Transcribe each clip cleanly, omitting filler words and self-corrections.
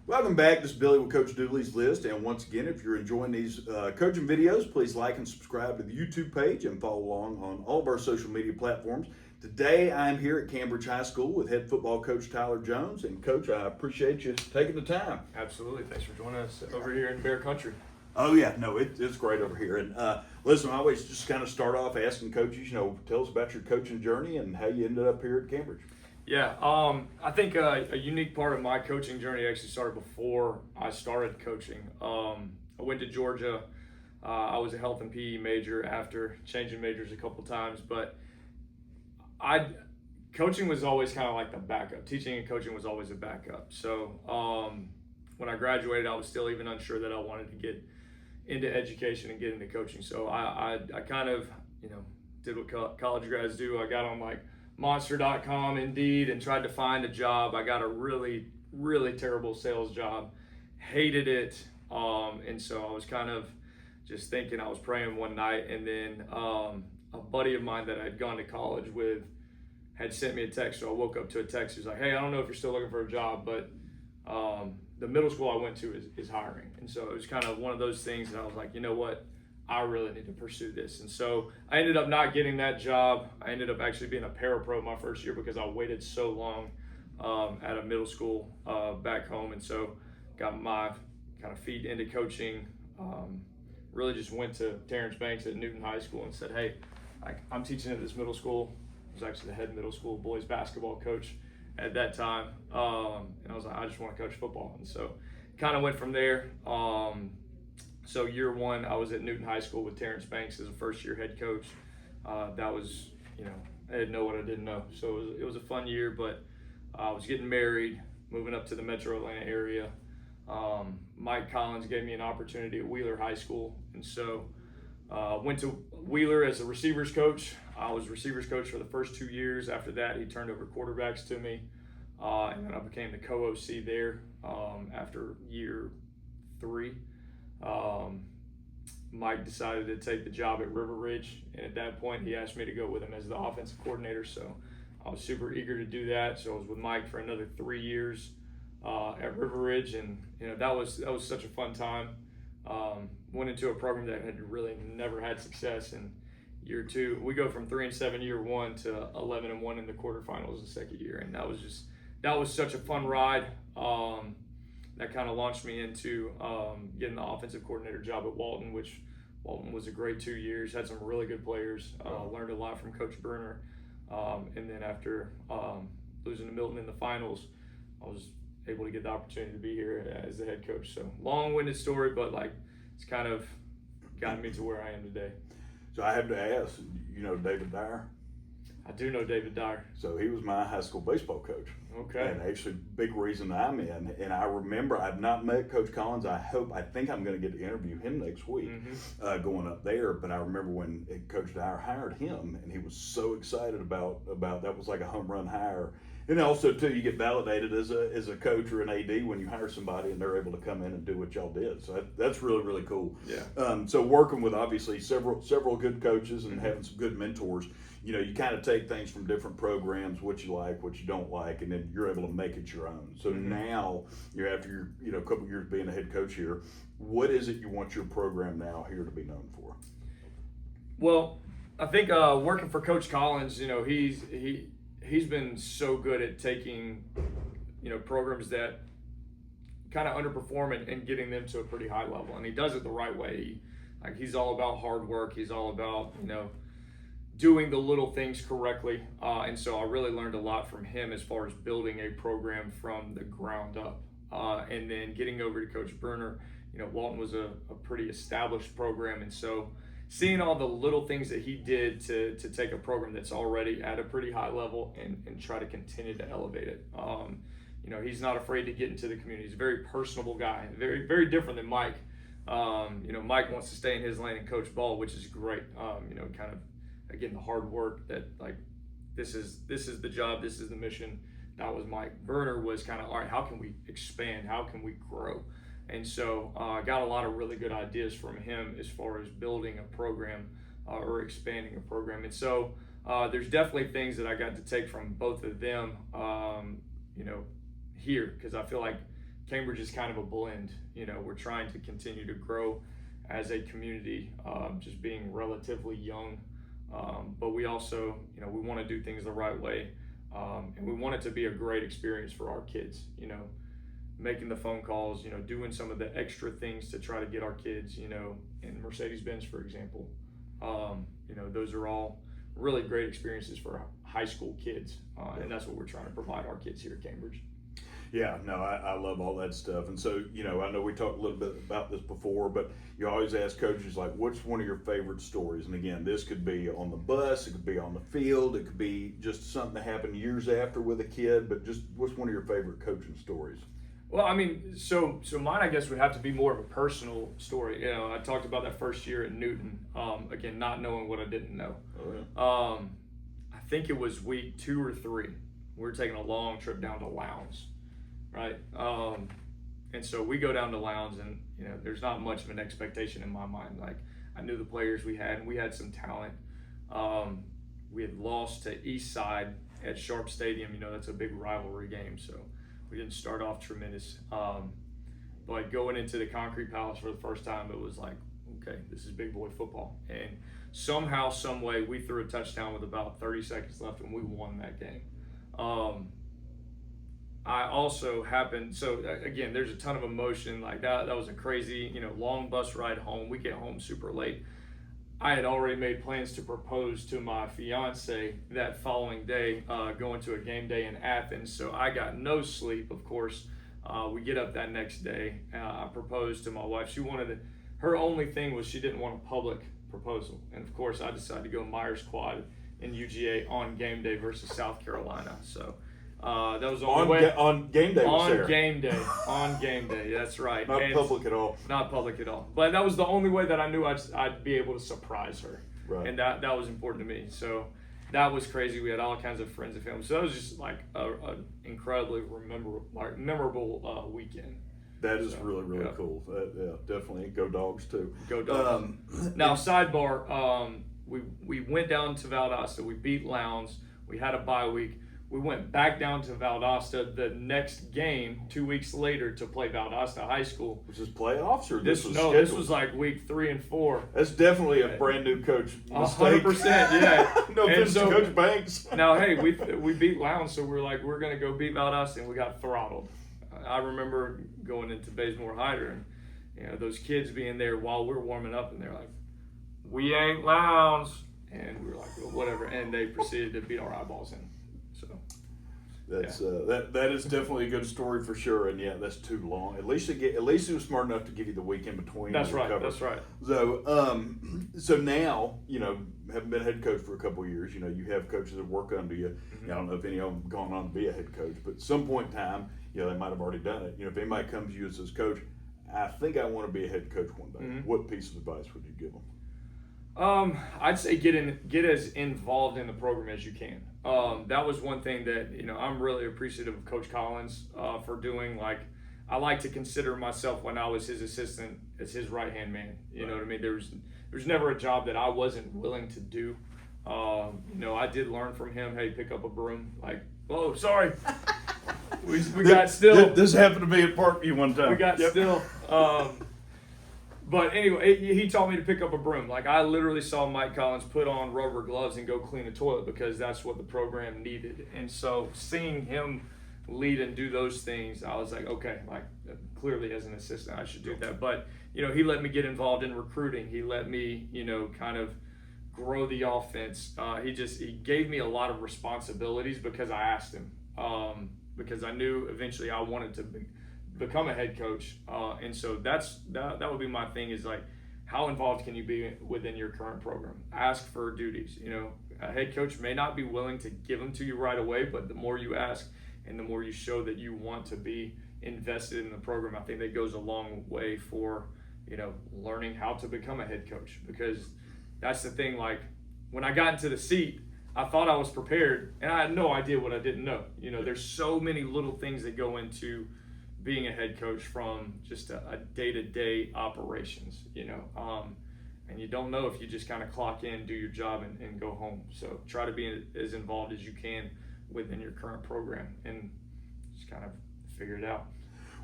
Welcome back. This is Billy with Coach Dooley's List. And once again, if you're enjoying these coaching videos, please like and subscribe to the YouTube page and follow along on all of our social media platforms. Today, I'm here at Cambridge High School with head football coach Tyler Jones. And Coach, I appreciate you taking the time. Absolutely. Thanks for joining us over here in Bear Country. Oh, yeah. No, it's great over here. And listen, I always just kind of start off asking coaches, tell us about your coaching journey and how you ended up here at Cambridge. Yeah, I think a unique part of my coaching journey actually started before I started coaching. I went to Georgia. I was a health and PE major after changing majors a couple times, but coaching was always kind of like the backup. Teaching and coaching was always a backup. So when I graduated, I was still even unsure that I wanted to get into education and get into coaching. So I kind of did what college grads do. I got on Monster.com, Indeed, and tried to find a job. I got a really, really terrible sales job. Hated it. And so I was kind of just thinking, I was praying one night, and then a buddy of mine that I'd gone to college with had sent me a text. So I woke up to a text. He's like, hey, I don't know if you're still looking for a job, but the middle school I went to is hiring. And so it was kind of one of those things that I was like, you know what? I really need to pursue this. And so I ended up not getting that job. I ended up actually being a parapro my first year because I waited so long at a middle school back home. And so got my kind of feet into coaching. Really just went to Terrence Banks at Newton High School and said, hey, I'm teaching at this middle school. I was actually the head middle school boys basketball coach at that time. And I was like, I just want to coach football. And so kind of went from there. So year one, I was at Newton High School with Terrence Banks as a first-year head coach. That was, I didn't know what I didn't know. So it was a fun year, but I was getting married, moving up to the metro Atlanta area. Mike Collins gave me an opportunity at Wheeler High School. And so went to Wheeler as a receivers coach. I was receivers coach for the first 2 years. After that, he turned over quarterbacks to me. And then I became the co-OC there after year 3. Mike decided to take the job at River Ridge, and at that point he asked me to go with him as the offensive coordinator, so I was super eager to do that. So I was with Mike for another 3 years at River Ridge, and that was such a fun time. Went into a program that had really never had success. In year 2, we go from 3-7 year 1 to 11-1 in the quarterfinals the second year, and that was such a fun ride. That kind of launched me into getting the offensive coordinator job at Walton, which Walton was a great 2 years, had some really good players, learned a lot from Coach Berner. And then after losing to Milton in the finals, I was able to get the opportunity to be here as the head coach. So long-winded story, but it's kind of gotten me to where I am today. So I have to ask, David Dyer? I do know David Dyer. So he was my high school baseball coach. Okay. And actually, big reason I'm in. And I remember I've not met Coach Collins. I think I'm going to get to interview him next week going up there. But I remember when Coach Dyer hired him, and he was so excited about that was like a home run hire. And also, too, you get validated as a coach or an AD when you hire somebody and they're able to come in and do what y'all did. So that's really, really cool. Yeah. So working with obviously several good coaches and having some good mentors, you kind of take things from different programs, what you like, what you don't like, and then you're able to make it your own. So now after your a couple years being a head coach here, what is it you want your program now here to be known for? Well, I think working for Coach Collins, he's been so good at taking, programs that kind of underperform and getting them to a pretty high level. And he does it the right way. He's all about hard work. He's all about, doing the little things correctly. And so I really learned a lot from him as far as building a program from the ground up. And then getting over to Coach Berner, Walton was a pretty established program. And so seeing all the little things that he did to take a program that's already at a pretty high level and try to continue to elevate it. He's not afraid to get into the community. He's a very personable guy, very, very different than Mike. Mike wants to stay in his lane and coach ball, which is great. Kind of, again, the hard work that this is the job, this is the mission. That was Mike. Berner was kind of, all right, how can we expand? How can we grow? And so I got a lot of really good ideas from him as far as building a program or expanding a program. And so there's definitely things that I got to take from both of them, here, because I feel like Cambridge is kind of a blend. We're trying to continue to grow as a community, just being relatively young. But we also, we want to do things the right way. And we want it to be a great experience for our kids, making the phone calls, doing some of the extra things to try to get our kids, in Mercedes-Benz, for example. Those are all really great experiences for high school kids. And that's what we're trying to provide our kids here at Cambridge. Yeah, no, I love all that stuff. And so, I know we talked a little bit about this before, but you always ask coaches, like, what's one of your favorite stories? And again, this could be on the bus, it could be on the field, it could be just something that happened years after with a kid, but just what's one of your favorite coaching stories? Well, I mean, so mine, I guess, would have to be more of a personal story. I talked about that first year at Newton, again, not knowing what I didn't know. Oh, yeah. I think it was week 2 or 3. We were taking a long trip down to Lowndes. Right. And so we go down to Lowndes, and, there's not much of an expectation in my mind. Like, I knew the players we had, and we had some talent. We had lost to Eastside at Sharp Stadium. That's a big rivalry game. So we didn't start off tremendous. But going into the Concrete Palace for the first time, it was like, okay, this is big boy football. And somehow, some way, we threw a touchdown with about 30 seconds left, and we won that game. I also happened, so again, there's a ton of emotion like that. That was a crazy, long bus ride home. We get home super late. I had already made plans to propose to my fiance that following day, going to a game day in Athens. So I got no sleep, of course. We get up that next day. I proposed to my wife. Her only thing was she didn't want a public proposal. And of course, I decided to go Myers Quad in UGA on game day versus South Carolina. So that was the only way. On game day. On game day. That's right. Not public at all. Not public at all. But that was the only way that I knew I'd be able to surprise her. Right. And that was important to me. So that was crazy. We had all kinds of friends and family. So that was just like an incredibly memorable weekend. That is really cool. Yeah, definitely. Go Dogs too. Go Dogs. Now, sidebar. We went down to Valdosta. We beat Lowndes. We had a bye week. We went back down to Valdosta the next game 2 weeks later to play Valdosta High School. Was this playoffs or this was No, scheduled? this was like week 3 and 4. That's definitely a brand new coach mistake. 100%, yeah. No offense to Coach Banks. Now, hey, we beat Lowndes, so we're like, we're going to go beat Valdosta, and we got throttled. I remember going into Bazemore Hyder, and those kids being there while we're warming up, and they're like, we ain't Lowndes. And we were like, well, whatever. And they proceeded to beat our eyeballs in. So that's that is definitely a good story for sure. And yeah, that's too long. At least it was smart enough to give you the week in between. That's right. That's right. So now, having been a head coach for a couple of years, you have coaches that work under you. Mm-hmm. I don't know if any of them have gone on to be a head coach, but at some point in time, they might have already done it. If anybody comes to you and says, Coach, I think I want to be a head coach one day. Mm-hmm. What piece of advice would you give them? I'd say get as involved in the program as you can. That was one thing that, I'm really appreciative of Coach Collins for doing. Like, I like to consider myself, when I was his assistant, as his right-hand man. You know what I mean? There's never a job that I wasn't willing to do. I did learn from him, hey, pick up a broom. Like, whoa, sorry. we got still. This happened to me at Parkview one time. We got still. But anyway, he taught me to pick up a broom. Like, I literally saw Mike Collins put on rubber gloves and go clean a toilet because that's what the program needed. And so seeing him lead and do those things, I was like, okay, like, clearly as an assistant, I should do that. But, he let me get involved in recruiting. He let me, kind of grow the offense. He gave me a lot of responsibilities because I asked him. Because I knew eventually I wanted to become a head coach, and so that would be my thing, is like, how involved can you be within your current program? Ask for duties. A head coach may not be willing to give them to you right away, but the more you ask and the more you show that you want to be invested in the program, I think that goes a long way for learning how to become a head coach. Because that's the thing, like, when I got into the seat, I thought I was prepared, and I had no idea what I didn't know. There's so many little things that go into being a head coach, from just a day-to-day operations, and you don't know if you just kind of clock in, do your job, and go home. So try to be as involved as you can within your current program and just kind of figure it out.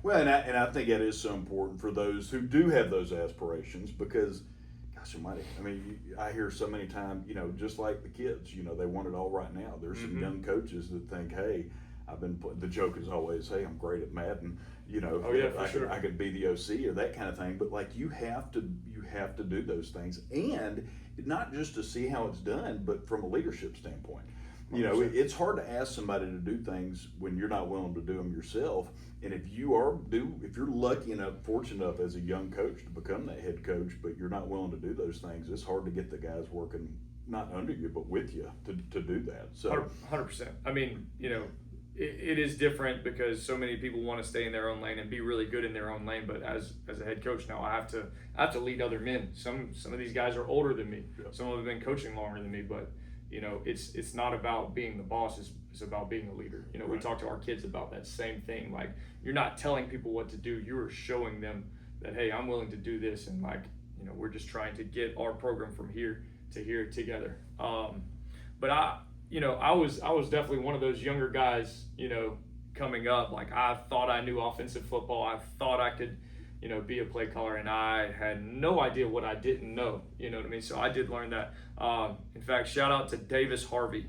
Well, and I think that is so important for those who do have those aspirations because, gosh almighty, I mean, I hear so many times, just like the kids, they want it all right now. There's some young coaches that think, hey, the joke is always, hey, I'm great at Madden, Oh, yeah, for sure. I could be the OC or that kind of thing. But like you have to do those things, and not just to see how it's done, but from a leadership standpoint. It's hard to ask somebody to do things when you're not willing to do them yourself. And if you're lucky enough, fortunate enough as a young coach to become that head coach, but you're not willing to do those things, it's hard to get the guys working not under you but with you to do that. So 100%. I mean, it is different because so many people want to stay in their own lane and be really good in their own lane. But as a head coach now, I have to lead other men. Some of these guys are older than me. Yeah. Some of them have been coaching longer than me. But it's not about being the boss. It's about being a leader. Right. We talk to our kids about that same thing. Like, you're not telling people what to do. You're showing them that, hey, I'm willing to do this, and we're just trying to get our program from here to here together. But I was definitely one of those younger guys, coming up. Like, I thought I knew offensive football. I thought I could, be a play caller, and I had no idea what I didn't know. You know what I mean? So I did learn that. In fact, shout out to Davis Harvey.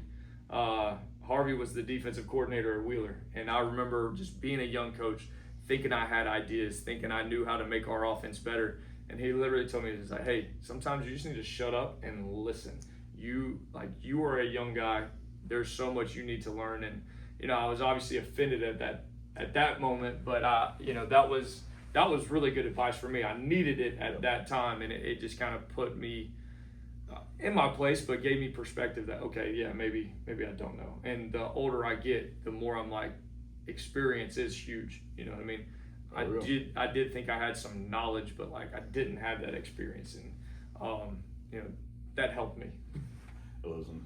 Harvey was the defensive coordinator at Wheeler, and I remember just being a young coach, thinking I had ideas, thinking I knew how to make our offense better. And he literally told me, he's like, hey, sometimes you just need to shut up and listen. You are a young guy. There's so much you need to learn. And I was obviously offended at that moment, but that was really good advice for me. I needed it at that time, and it just kind of put me in my place, but gave me perspective that, okay, yeah, maybe I don't know. And the older I get, the more I'm like, experience is huge. You know what I mean? I did think I had some knowledge, but like I didn't have that experience, and that helped me. Listen,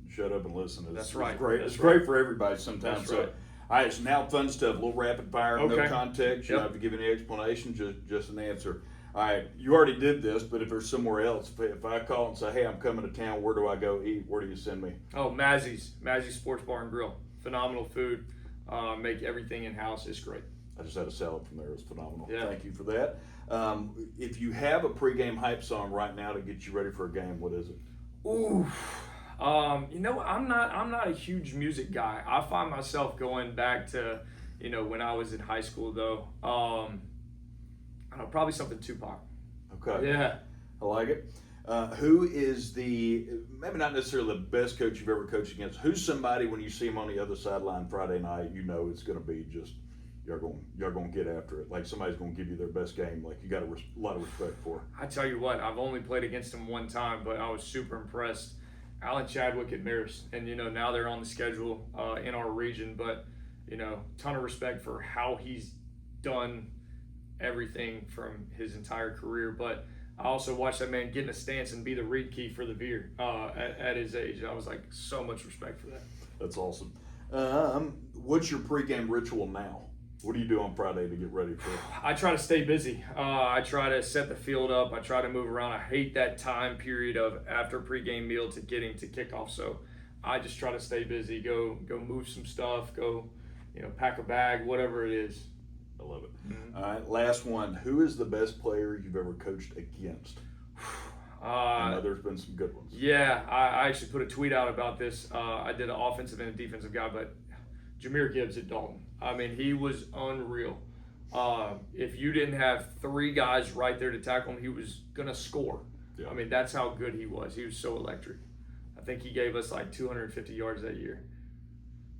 shut up and listen. That's right. It's great. That's it's right. great for everybody sometimes. That's right. All right, it's now fun stuff. A little rapid fire, Okay. no context. You don't have to give any explanation, just an answer. All right, you already did this, but if there's somewhere else, if I call and say, hey, I'm coming to town, where do I go eat? Where do you send me? Oh, Mazzy's Sports Bar and Grill. Phenomenal food. Make everything in-house. It's great. I just had a salad from there. It was phenomenal. Yeah. Thank you for that. If you have a pregame hype song right now to get you ready for a game, what is it? Ooh. I'm not a huge music guy. I find myself going back to, when I was in high school though. I don't know, probably something Tupac. Okay. Yeah. I like it. Who is maybe not necessarily the best coach you've ever coached against? Who's somebody when you see him on the other sideline Friday night, it's going to be just, y'all going to get after it. Like somebody's going to give you their best game. Like you got a lot of respect for. I tell you what, I've only played against him one time, but I was super impressed. Alan Chadwick at Marist, and now they're on the schedule in our region, but ton of respect for how he's done everything from his entire career. But I also watched that man get in a stance and be the read key for the Veer at his age. I was like, so much respect for that. That's awesome. What's your pregame ritual now? What do you do on Friday to get ready for it? I try to stay busy. I try to set the field up. I try to move around. I hate that time period of after pregame meal to getting to kickoff. So I just try to stay busy. Go move some stuff. Go, pack a bag, whatever it is. I love it. Mm-hmm. All right, last one. Who is the best player you've ever coached against? I know there's been some good ones. Yeah, I actually put a tweet out about this. I did an offensive and a defensive guy, but Jahmyr Gibbs at Dalton. I mean, he was unreal. If you didn't have three guys right there to tackle him, he was going to score. Yeah. I mean, that's how good he was. He was so electric. I think he gave us like 250 yards that year.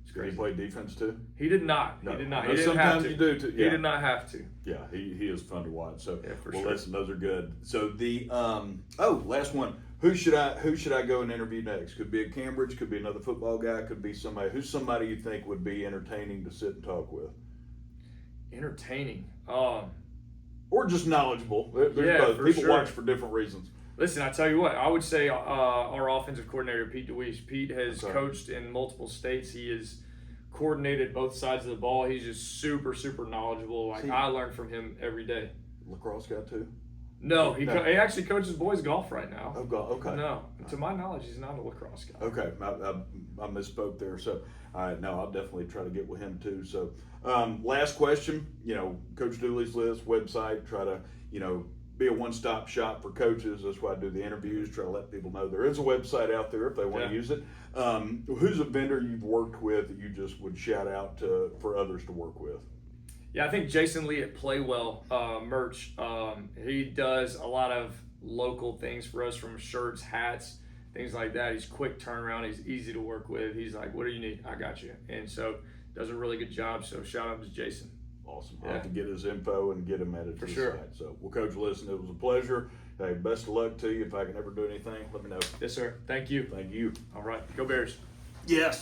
It's crazy. Did he play defense too? He did not. No. He did not. He didn't sometimes have to. You do too. Yeah. He did not have to. Yeah, he is fun to watch. So, yeah, for well, sure. Listen, those are good. So the last one. Who should I go and interview next? Could be a Cambridge, could be another football guy, could be somebody. Who's somebody you think would be entertaining to sit and talk with? Entertaining. Or just knowledgeable. There's both. People watch for different reasons. Listen, I tell you what, I would say our offensive coordinator, Pete DeWeese. Pete has coached in multiple states. He has coordinated both sides of the ball. He's just super, super knowledgeable. Like, I learn from him every day. Lacrosse guy too? No, he No. he actually coaches boys golf right now. Oh, God, okay. No, to my knowledge, he's not a lacrosse guy. Okay, I misspoke there. So, all right, no, I'll definitely try to get with him too. So, last question. Coach Dooley's list website. Try to be a one-stop shop for coaches. That's why I do the interviews. Try to let people know there is a website out there if they want to use it. Who's a vendor you've worked with that you just would shout out for others to work with? Yeah, I think Jason Lee at Playwell merch. He does a lot of local things for us, from shirts, hats, things like that. He's quick turnaround. He's easy to work with. He's like, "What do you need? I got you." And so does a really good job. So shout out to Jason. Awesome. Yeah. I'll have to get his info and get him added to the sure. site. So, well, Coach, listen, it was a pleasure. Hey, best of luck to you. If I can ever do anything, let me know. Yes, sir. Thank you. Thank you. All right. Go Bears. Yes.